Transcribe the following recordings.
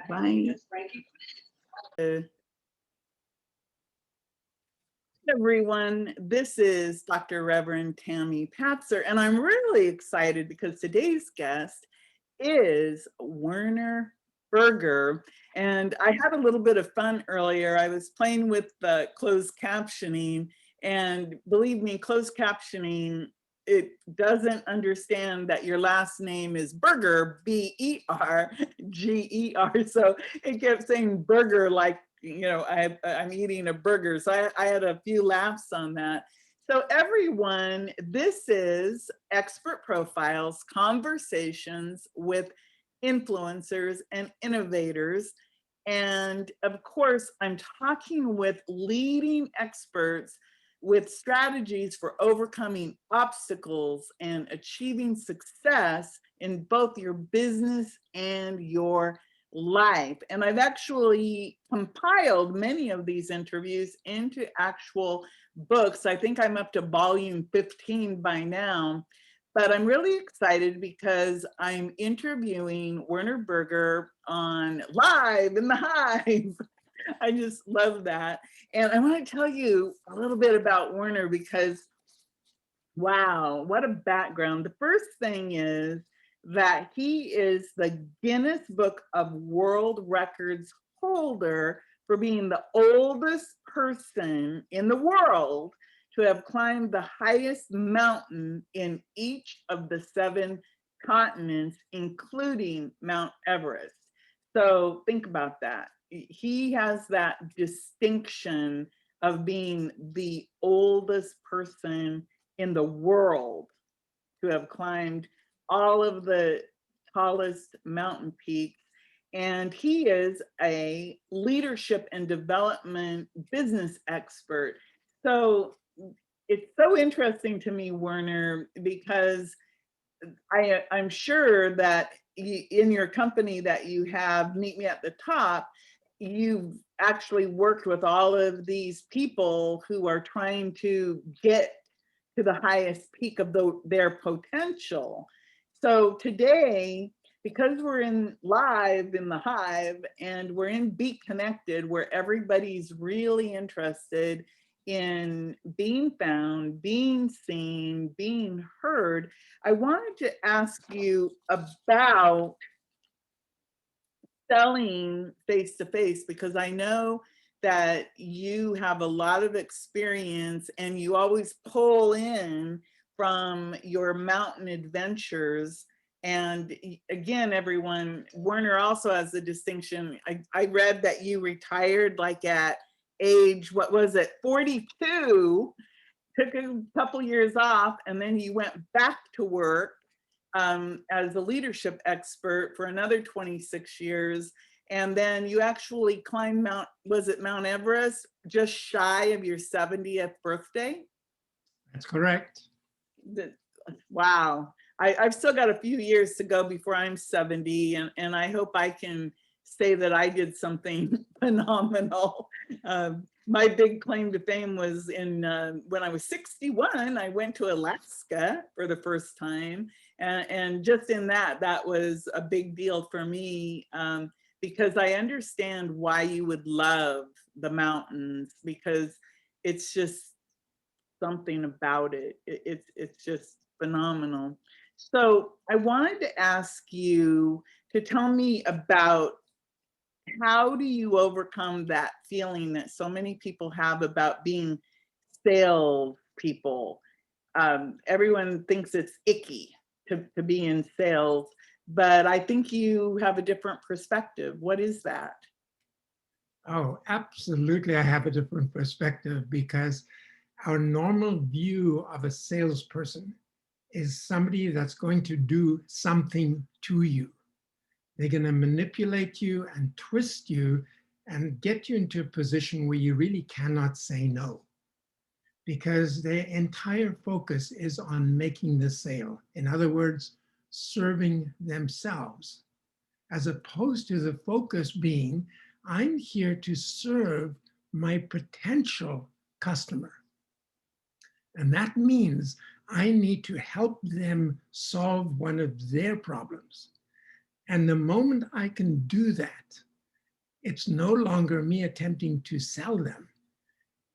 Right. Everyone, this is Dr. Reverend Tammy Patzer, and I'm really excited because today's guest is Werner Berger. And I had a little bit of fun earlier. I was playing with the closed captioning, and believe me, closed captioning, it doesn't understand that your last name is Berger, B-E-R-G-E-R. So it kept saying burger like, you know, I'm eating a burger. So I had a few laughs on that. So everyone, this is Expert Profiles, Conversations with Influencers and Innovators. And of course, I'm talking with leading experts with strategies for overcoming obstacles and achieving success in both your business and your life. And I've actually compiled many of these interviews into actual books. I think I'm up to volume 15 by now, but I'm really excited because I'm interviewing Werner Berger on Live in the Hive. I just love that. And I want to tell you a little bit about Werner because, wow, what a background. The first thing is that he is the Guinness Book of World Records holder for being the oldest person in the world to have climbed the highest mountain in each of the 7 continents, including Mount Everest. So think about that. He has that distinction of being the oldest person in the world to have climbed all of the tallest mountain peaks. And he is a leadership and development business expert. So it's so interesting to me, Werner, because I'm sure that in your company that you have, Meet Me at the Top, you've actually worked with all of these people who are trying to get to the highest peak of their potential. So today, because we're in live in the Hive and we're in Be Connected, where everybody's really interested in being found, being seen, being heard, I wanted to ask you about selling face to face, because I know that you have a lot of experience and you always pull in from your mountain adventures. And again, everyone, Werner also has the distinction. I read that you retired like at age, what was it, 42, took a couple years off, and then you went back to work as a leadership expert for another 26 years. And then you actually climbed was it Mount Everest, just shy of your 70th birthday? That's correct. Wow. I've still got a few years to go before I'm 70, and I hope I can say that I did something phenomenal. My big claim to fame was when I was 61, I went to Alaska for the first time. And just in that was a big deal for me, because I understand why you would love the mountains, because it's just something about it. It's just phenomenal. So I wanted to ask you to tell me about, how do you overcome that feeling that so many people have about being sales people? Everyone thinks it's icky to be in sales, but I think you have a different perspective. What is that? Oh, absolutely. I have a different perspective, because our normal view of a salesperson is somebody that's going to do something to you. They're going to manipulate you and twist you and get you into a position where you really cannot say no, because their entire focus is on making the sale. In other words, serving themselves, as opposed to the focus being, I'm here to serve my potential customer. And that means I need to help them solve one of their problems. And the moment I can do that, it's no longer me attempting to sell them.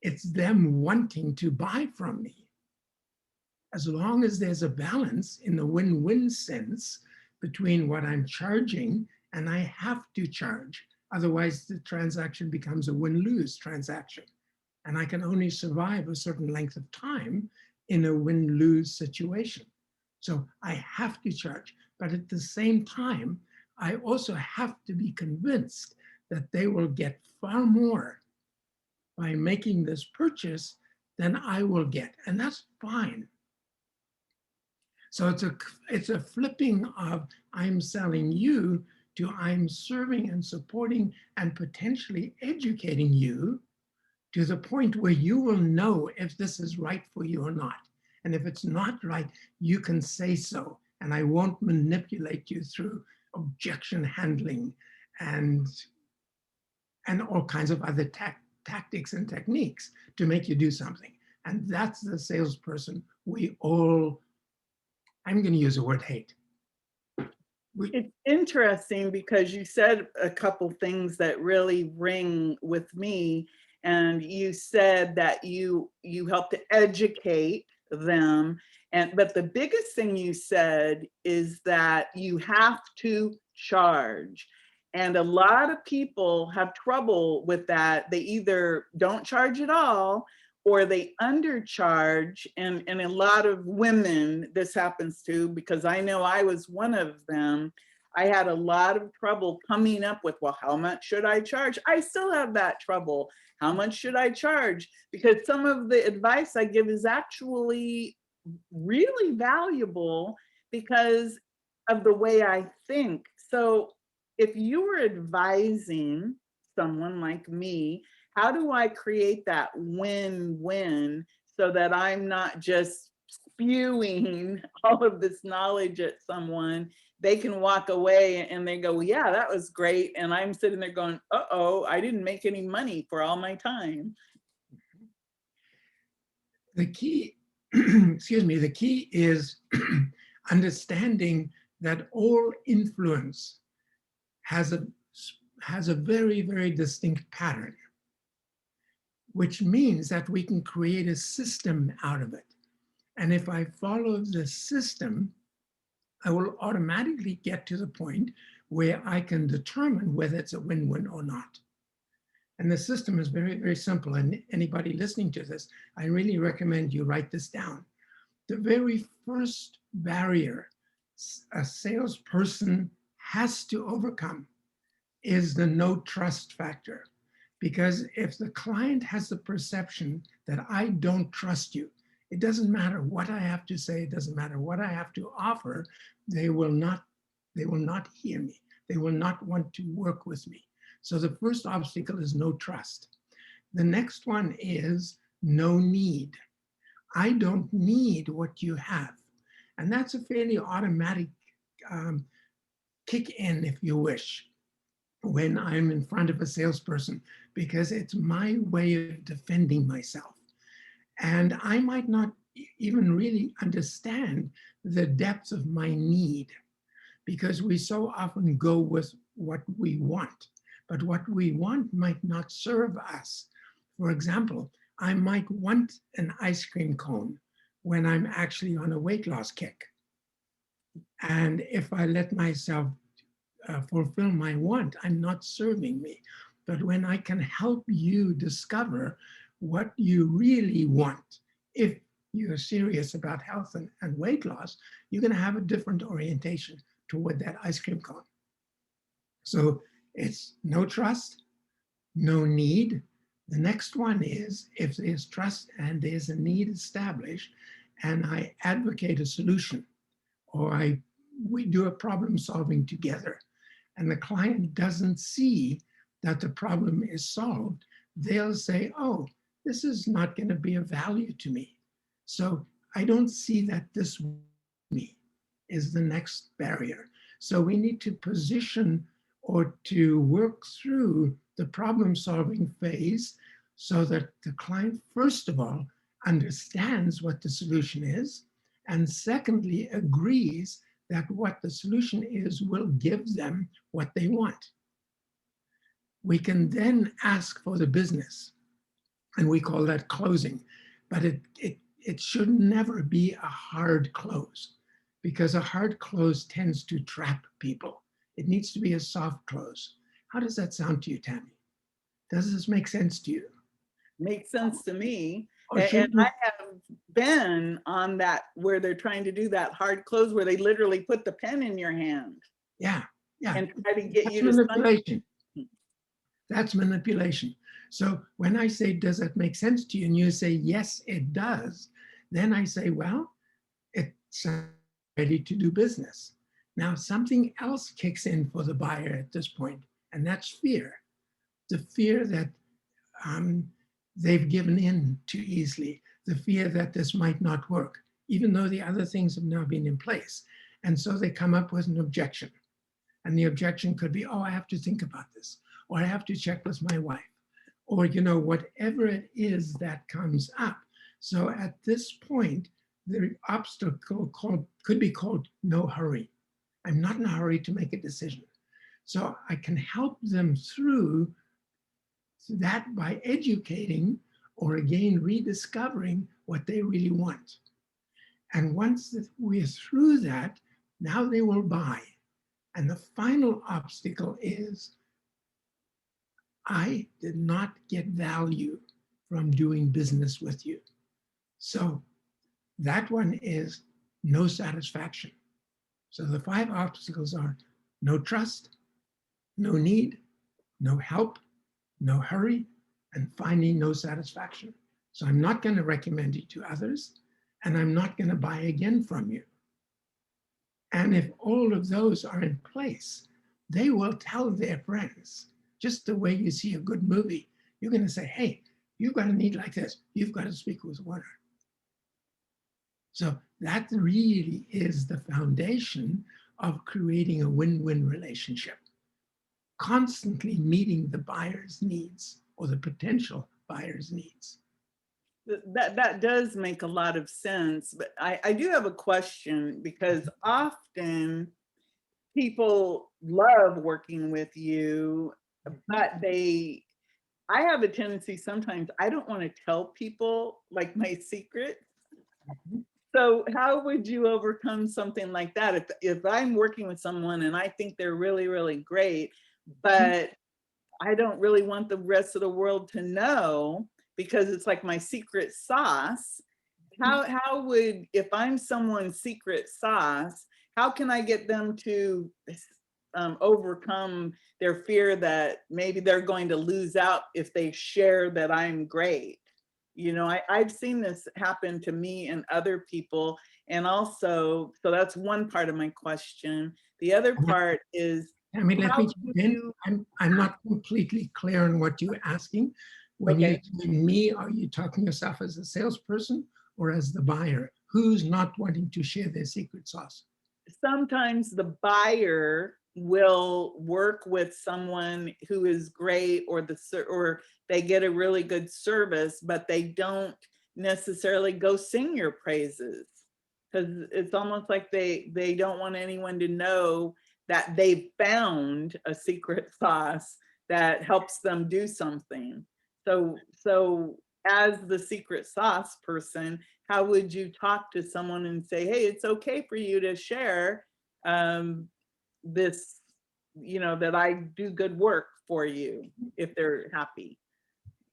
It's them wanting to buy from me. As long as there's a balance in the win-win sense between what I'm charging and I have to charge. Otherwise, the transaction becomes a win-lose transaction. And I can only survive a certain length of time in a win-lose situation. So I have to charge. But at the same time, I also have to be convinced that they will get far more by making this purchase than I will get. And that's fine. So it's a flipping of I'm selling you to I'm serving and supporting and potentially educating you to the point where you will know if this is right for you or not. And if it's not right, you can say so. And I won't manipulate you through objection handling and all kinds of other tactics and techniques to make you do something. And that's the salesperson we all, I'm going to use the word hate. It's interesting because you said a couple things that really ring with me. And you said that you help to educate them. But the biggest thing you said is that you have to charge. And a lot of people have trouble with that. They either don't charge at all or they undercharge. And a lot of women, this happens to, because I know I was one of them. I had a lot of trouble coming up with, well, how much should I charge? I still have that trouble. How much should I charge? Because some of the advice I give is actually really valuable because of the way I think. So if you were advising someone like me, how do I create that win-win so that I'm not just spewing all of this knowledge at someone? They can walk away and they go, well, yeah, that was great. And I'm sitting there going, uh-oh, I didn't make any money for all my time. The key, excuse me, the key is understanding that all influence has a very, very distinct pattern, which means that we can create a system out of it. And if I follow the system, I will automatically get to the point where I can determine whether it's a win-win or not. And the system is very, very simple. And anybody listening to this, I really recommend you write this down. The very first barrier a salesperson has to overcome is the no trust factor. Because if the client has the perception that I don't trust you, it doesn't matter what I have to say, it doesn't matter what I have to offer, they will not hear me. They will not want to work with me. So the first obstacle is no trust. The next one is no need. I don't need what you have. And that's a fairly automatic kick in, if you wish, when I'm in front of a salesperson, because it's my way of defending myself. And I might not even really understand the depth of my need, because we so often go with what we want, but what we want might not serve us. For example, I might want an ice cream cone when I'm actually on a weight loss kick. And if I let myself fulfill my want, I'm not serving me. But when I can help you discover what you really want, if you're serious about health and weight loss, you're going to have a different orientation toward that ice cream cone. So it's no trust, no need. The next one is if there's trust and there's a need established, and I advocate a solution, or we do a problem solving together, and the client doesn't see that the problem is solved, they'll say, oh, this is not going to be of value to me. So I don't see that this me is the next barrier. So we need to position or to work through the problem solving phase so that the client, first of all, understands what the solution is, and secondly, agrees that what the solution is will give them what they want. We can then ask for the business, and we call that closing. But it should never be a hard close, because a hard close tends to trap people. It needs to be a soft close. How does that sound to you, Tammy? Does this make sense to you? Makes sense to me. Or And should we? I have been on that where they're trying to do that hard close where they literally put the pen in your hand Yeah, yeah. and try to get That's you to sign. manipulation. That's manipulation. So when I say, does that make sense to you? And you say, yes, it does. Then I say, well, it's ready to do business. Now, something else kicks in for the buyer at this point, and that's fear. The fear that they've given in too easily, the fear that this might not work, even though the other things have now been in place. And so they come up with an objection. And the objection could be, oh, I have to think about this, or I have to check with my wife, or, whatever it is that comes up. So at this point, the obstacle could be called no hurry. I'm not in a hurry to make a decision. So I can help them through that by educating, or again, rediscovering what they really want. And once we're through that, now they will buy. And the final obstacle is, I did not get value from doing business with you. So that one is no satisfaction. So the 5 obstacles are no trust, no need, no help, no hurry, and finally no satisfaction. So I'm not going to recommend you to others, and I'm not going to buy again from you. And if all of those are in place, they will tell their friends, just the way you see a good movie. You're going to say, hey, you've got a need like this. You've got to speak with Werner. So that really is the foundation of creating a win-win relationship, constantly meeting the buyer's needs or the potential buyer's needs. That does make a lot of sense, but I do have a question, because often people love working with you, but I have a tendency sometimes, I don't want to tell people like my secret. So how would you overcome something like that? If I'm working with someone and I think they're really, really great, but I don't really want the rest of the world to know because it's like my secret sauce. How would, if I'm someone's secret sauce, how can I get them to overcome their fear that maybe they're going to lose out if they share that I'm great? I've seen this happen to me and other people. And also, so that's one part of my question. The other part is, I mean, let how me do jump in. you, I'm not completely clear on what you're asking. When you okay, say me, are you talking yourself as a salesperson or as the buyer? Who's not wanting to share their secret sauce? sometimes the buyer will work with someone who is great, or or they get a really good service, but they don't necessarily go sing your praises, because it's almost like they don't want anyone to know that they've found a secret sauce that helps them do something. So as the secret sauce person, how would you talk to someone and say, hey, it's okay for you to share this, that I do good work for you, if they're happy?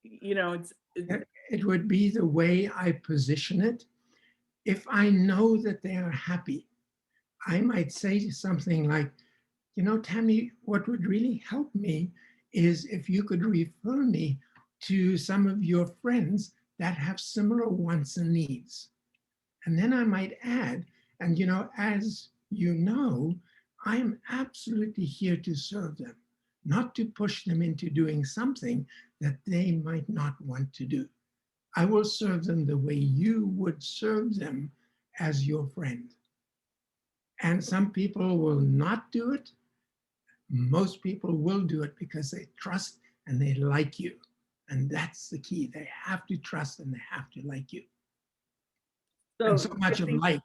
It would be the way I position it. If I know that they are happy, I might say something like, Tammy, what would really help me is if you could refer me to some of your friends that have similar wants and needs. And then I might add, and as you know, I am absolutely here to serve them, not to push them into doing something that they might not want to do. I will serve them the way you would serve them as your friend. And some people will not do it. Most people will do it because they trust and they like you. And that's the key. They have to trust and they have to like you. and So so much I of think like.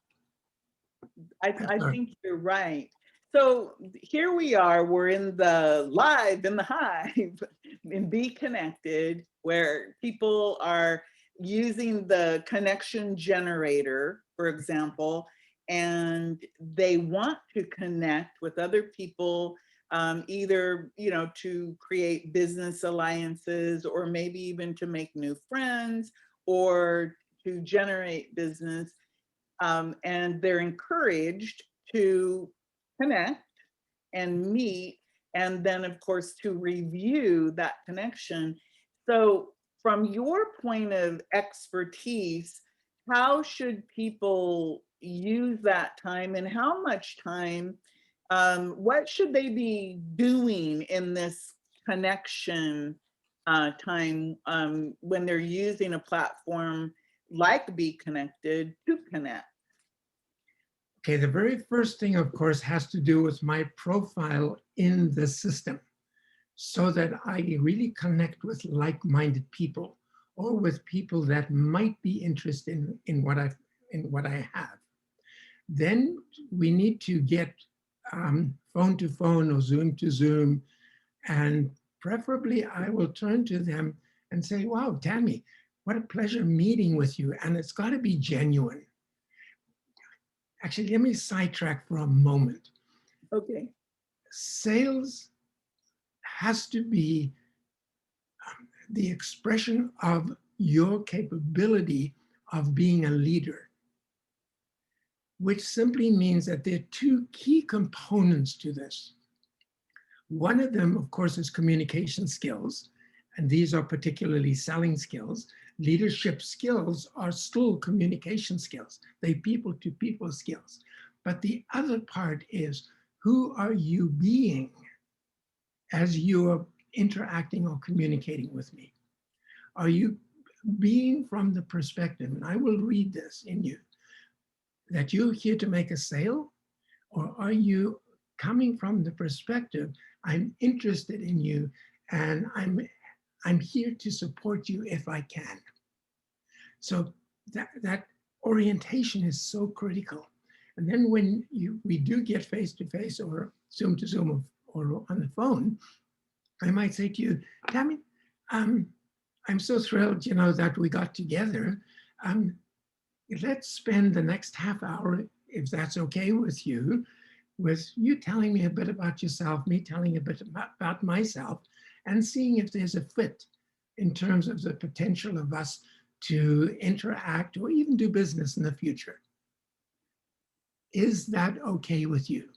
I think you're right. So here we are, we're in the live in the hive in Be Connected, where people are using the connection generator, for example, and they want to connect with other people, either, you know, to create business alliances or maybe even to make new friends or to generate business, and they're encouraged to connect and meet, and then of course to review that connection. So from your point of expertise, how should people use that time, and how much time, what should they be doing in this connection time, when they're using a platform like Be Connected to connect? Okay, the very first thing, of course, has to do with my profile in the system so that I really connect with like-minded people or with people that might be interested in what I have. Then we need to get phone to phone or Zoom to Zoom, and preferably I will turn to them and say, wow, Tammy, what a pleasure meeting with you. And it's got to be genuine. Actually, let me sidetrack for a moment. Okay. Sales has to be the expression of your capability of being a leader, which simply means that there are two key components to this. One of them, of course, is communication skills, and these are particularly selling skills. Leadership skills are still communication skills. They're people-to-people skills. But the other part is, who are you being as you are interacting or communicating with me? Are you being from the perspective, and I will read this in you, that you're here to make a sale? Or are you coming from the perspective, I'm interested in you and I'm here to support you if I can? So that orientation is so critical. And then when we do get face to face or Zoom to Zoom or on the phone, I might say to you, Tammy, I'm so thrilled, you know, that we got together. Um, let's spend the next half hour, if that's okay with you telling me a bit about yourself, me telling a bit about myself, and seeing if there's a fit in terms of the potential of us to interact or even do business in the future. Is that okay with you?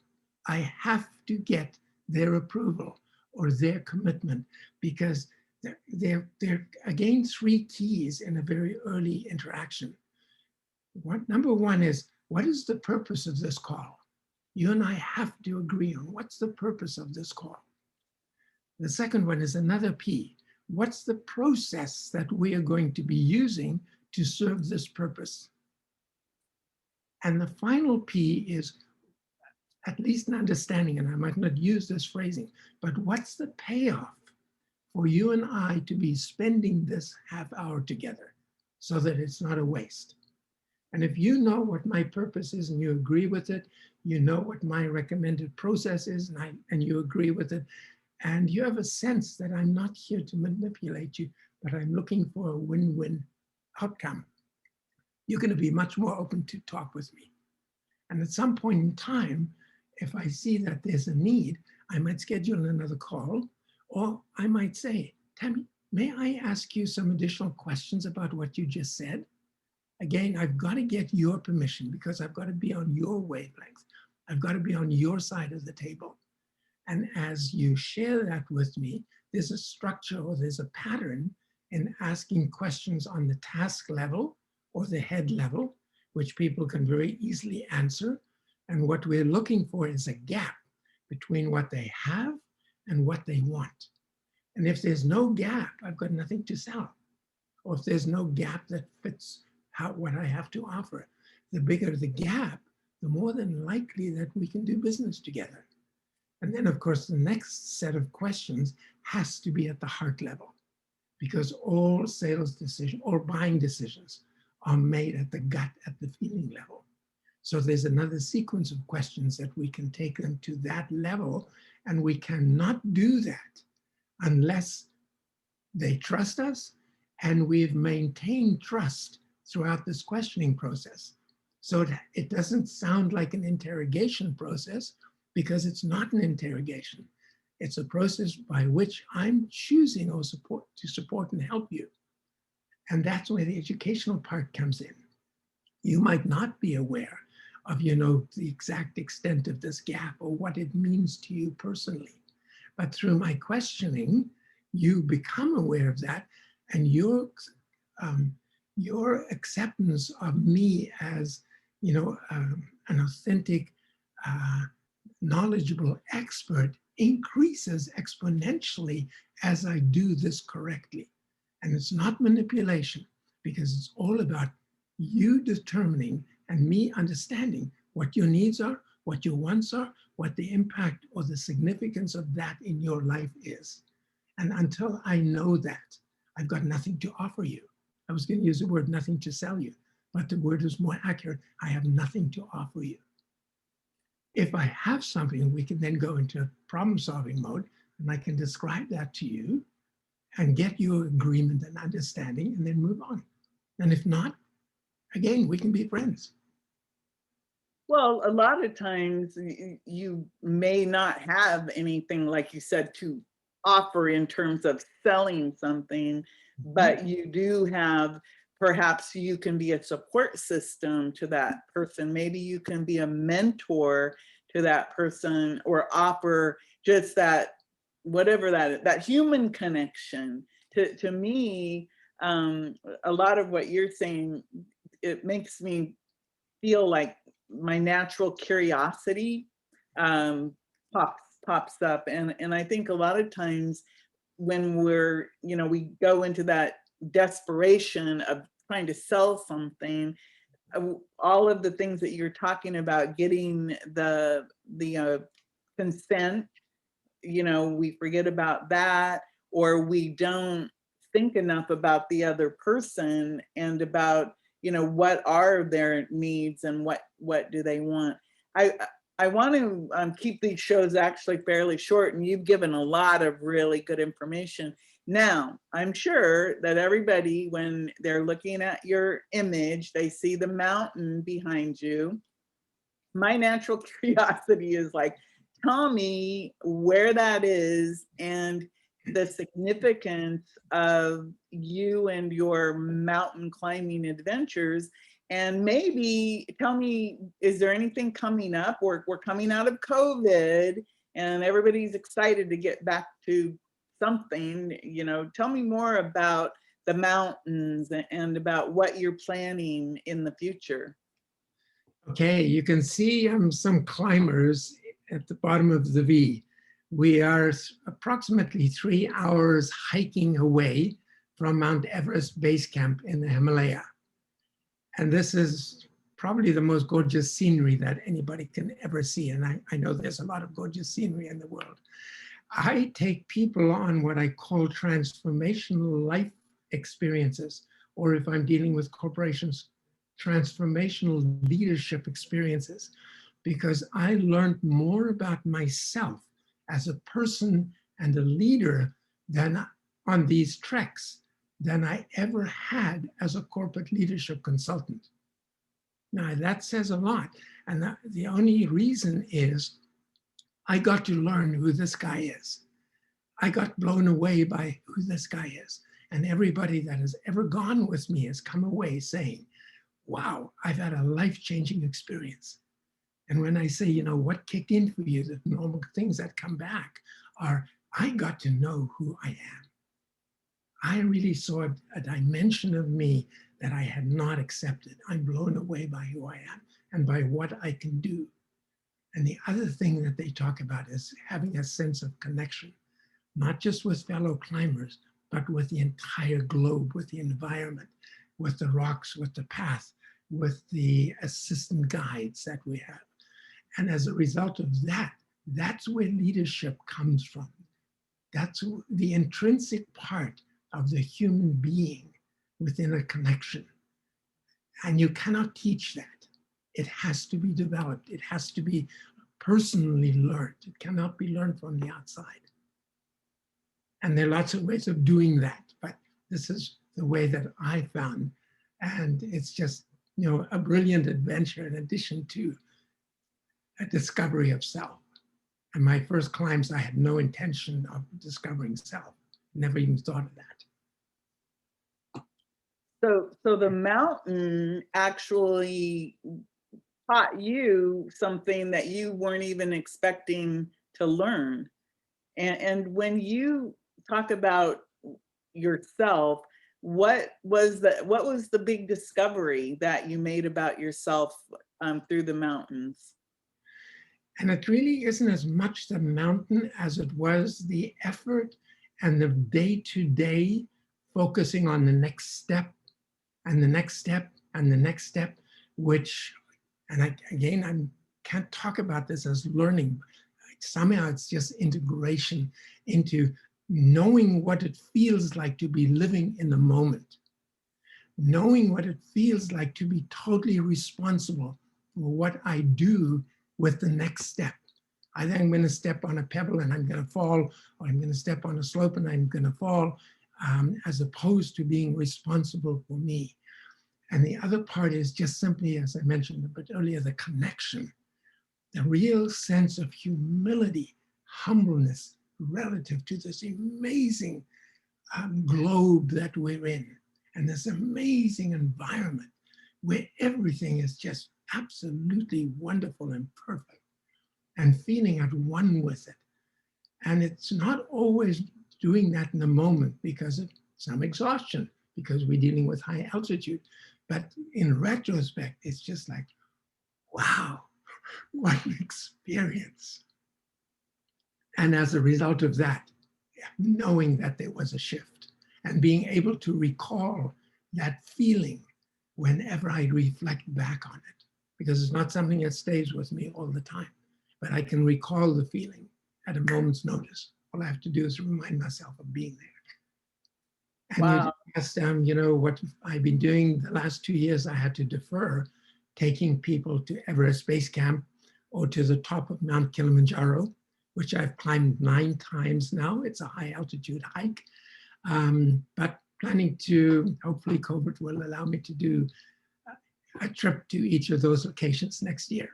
I have to get their approval or their commitment, because they're again three keys in a very early interaction. Number one is, what is the purpose of this call? You and I have to agree on what's the purpose of this call. The second one is another P. What's the process that we are going to be using to serve this purpose? And the final P is at least an understanding, and I might not use this phrasing, but what's the payoff for you and I to be spending this half hour together so that it's not a waste? And if you know what my purpose is and you agree with it, you know what my recommended process is and you agree with it, and you have a sense that I'm not here to manipulate you, but I'm looking for a win-win outcome, you're going to be much more open to talk with me. And at some point in time, if I see that there's a need, I might schedule another call, or I might say, Tammy, may I ask you some additional questions about what you just said? Again, I've got to get your permission because I've got to be on your wavelength. I've got to be on your side of the table. And as you share that with me, there's a structure or there's a pattern in asking questions on the task level or the head level, which people can very easily answer. And what we're looking for is a gap between what they have and what they want. And if there's no gap, I've got nothing to sell. Or if there's no gap that fits what I have to offer, the bigger the gap, the more than likely that we can do business together. And then, of course, the next set of questions has to be at the heart level, because all sales decisions or buying decisions are made at the gut, at the feeling level. So there's another sequence of questions that we can take them to that level, and we cannot do that unless they trust us and we've maintained trust throughout this questioning process. So it doesn't sound like an interrogation process, because it's not an interrogation. It's a process by which I'm choosing to support and help you. And that's where the educational part comes in. You might not be aware of, the exact extent of this gap or what it means to you personally. But through my questioning, you become aware of that, and your acceptance of me as, an authentic, knowledgeable expert increases exponentially as I do this correctly. And it's not manipulation, because it's all about you determining and me understanding what your needs are, what your wants are, what the impact or the significance of that in your life is. And until I know that, I've got nothing to offer you. I was going to use the word nothing to sell you, but the word is more accurate. I have nothing to offer you. If I have something, we can then go into problem-solving mode, and I can describe that to you and get your agreement and understanding, and then move on. And if not, again, we can be friends. Well, a lot of times you may not have anything, like you said, to offer in terms of selling something, but you do have, perhaps you can be a support system to that person. Maybe you can be a mentor to that person, or offer just that, whatever that human connection. To me, a lot of what you're saying, it makes me feel like my natural curiosity um, pops up, and I think a lot of times when we're, we go into that desperation of trying to sell something, all of the things that you're talking about, getting the consent, we forget about that, or we don't think enough about the other person and about, what are their needs and what do they want. I want to keep these shows actually fairly short, and you've given a lot of really good information. Now, I'm sure that everybody, when they're looking at your image, they see the mountain behind you. My natural curiosity is like, tell me where that is and the significance of you and your mountain climbing adventures. And maybe tell me, is there anything coming up? We're coming out of COVID and everybody's excited to get back to something. Tell me more about the mountains and about what you're planning in the future. Okay, you can see some climbers at the bottom of the V. We are approximately 3 hours hiking away from Mount Everest Base Camp in the Himalaya. And this is probably the most gorgeous scenery that anybody can ever see. And I know there's a lot of gorgeous scenery in the world. I take people on what I call transformational life experiences, or if I'm dealing with corporations, transformational leadership experiences, because I learned more about myself as a person and a leader than on these treks than I ever had as a corporate leadership consultant. Now that says a lot. And the only reason is I got to learn who this guy is. I got blown away by who this guy is. And everybody that has ever gone with me has come away saying, wow, I've had a life-changing experience. And when I say, what kicked in for you, the normal things that come back are, I got to know who I am. I really saw a dimension of me that I had not accepted. I'm blown away by who I am and by what I can do. And the other thing that they talk about is having a sense of connection, not just with fellow climbers, but with the entire globe, with the environment, with the rocks, with the path, with the assistant guides that we have. And as a result of that, that's where leadership comes from. That's the intrinsic part of the human being within a connection. And you cannot teach that. It has to be developed. It has to be personally learned. It cannot be learned from the outside. And there are lots of ways of doing that, but this is the way that I found. And it's just, a brilliant adventure in addition to a discovery of self. And my first climbs, I had no intention of discovering self. Never even thought of that. So the mountain actually taught you something that you weren't even expecting to learn. And when you talk about yourself, what was the big discovery that you made about yourself through the mountains? And it really isn't as much the mountain as it was the effort and the day-to-day focusing on the next step and the next step and the next step, which, and I can't talk about this as learning. Somehow it's just integration into knowing what it feels like to be living in the moment, knowing what it feels like to be totally responsible for what I do with the next step. Either I'm going to step on a pebble and I'm going to fall, or I'm going to step on a slope and I'm going to fall, as opposed to being responsible for me. And the other part is just simply, as I mentioned a bit earlier, the connection, the real sense of humility, humbleness relative to this amazing globe that we're in, and this amazing environment where everything is just absolutely wonderful and perfect, and feeling at one with it. And it's not always doing that in the moment because of some exhaustion, because we're dealing with high altitude. But in retrospect, it's just like, wow, what an experience. And as a result of that, knowing that there was a shift and being able to recall that feeling whenever I reflect back on it, because it's not something that stays with me all the time, but I can recall the feeling at a moment's notice. All I have to do is remind myself of being there. And Wow. you asked, what I've been doing the last 2 years. I had to defer taking people to Everest Base Camp or to the top of Mount Kilimanjaro, which I've climbed 9 times now. It's a high altitude hike, but planning to, hopefully COVID will allow me to do a trip to each of those locations next year.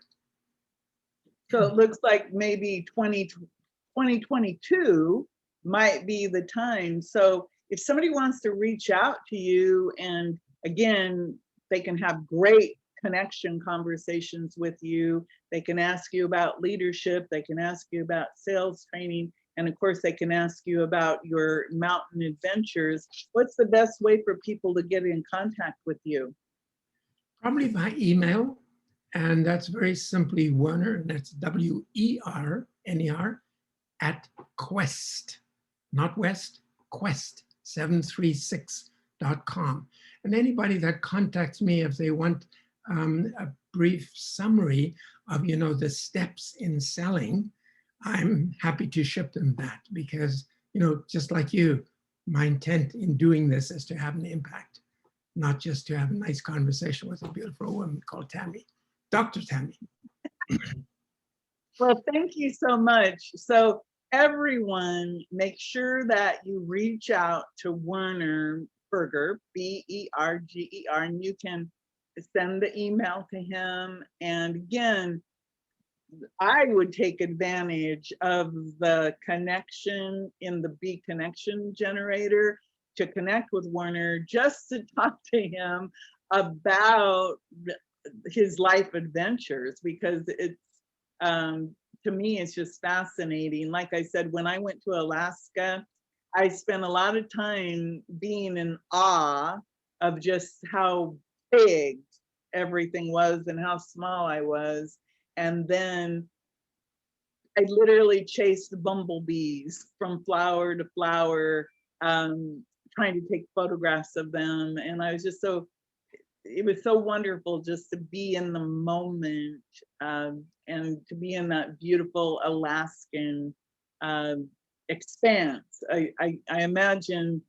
So it looks like maybe 2022 might be the time. So if somebody wants to reach out to you, and again, they can have great connection conversations with you. They can ask you about leadership. They can ask you about sales training. And of course, they can ask you about your mountain adventures. What's the best way for people to get in contact with you? Probably by email. And that's very simply Werner, and that's WERNER at Quest, not West, Quest736.com. And anybody that contacts me, if they want a brief summary of, the steps in selling, I'm happy to ship them that because, just like you, my intent in doing this is to have an impact, not just to have a nice conversation with a beautiful woman called Tammy, Dr. Tammy. Well, thank you so much. So everyone, make sure that you reach out to Werner Berger, Berger, and you can send the email to him. And again, I would take advantage of the connection in the Be Connection generator to connect with Werner, just to talk to him about his life adventures, because it's to me, it's just fascinating. Like I said, when I went to Alaska, I spent a lot of time being in awe of just how big everything was and how small I was. And then I literally chased bumblebees from flower to flower, trying to take photographs of them. And I was just it was so wonderful just to be in the moment, and to be in that beautiful Alaskan expanse. I imagine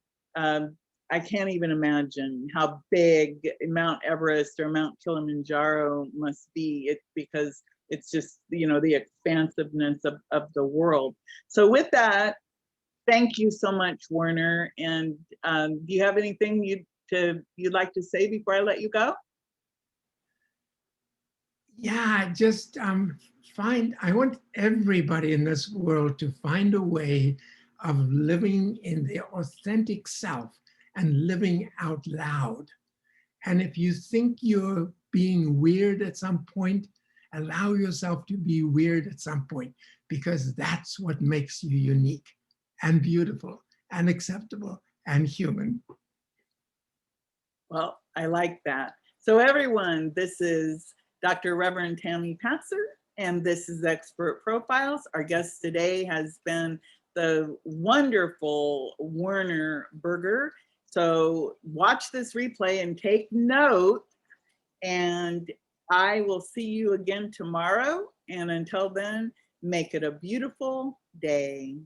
I can't even imagine how big Mount Everest or Mount Kilimanjaro must be. It's because it's just, you know, the expansiveness of the world. So with that, thank you so much, Werner. And do you have anything you'd like to say before I let you go? Yeah, just I want everybody in this world to find a way of living in their authentic self and living out loud. And if you think you're being weird at some point, allow yourself to be weird at some point, because that's what makes you unique and beautiful and acceptable and human. Well, I like that. So everyone, this is Dr. Reverend Tammy Patzer, and this is Expert Profiles. Our guest today has been the wonderful Werner Berger. So watch this replay and take note, and I will see you again tomorrow. And until then, make it a beautiful day.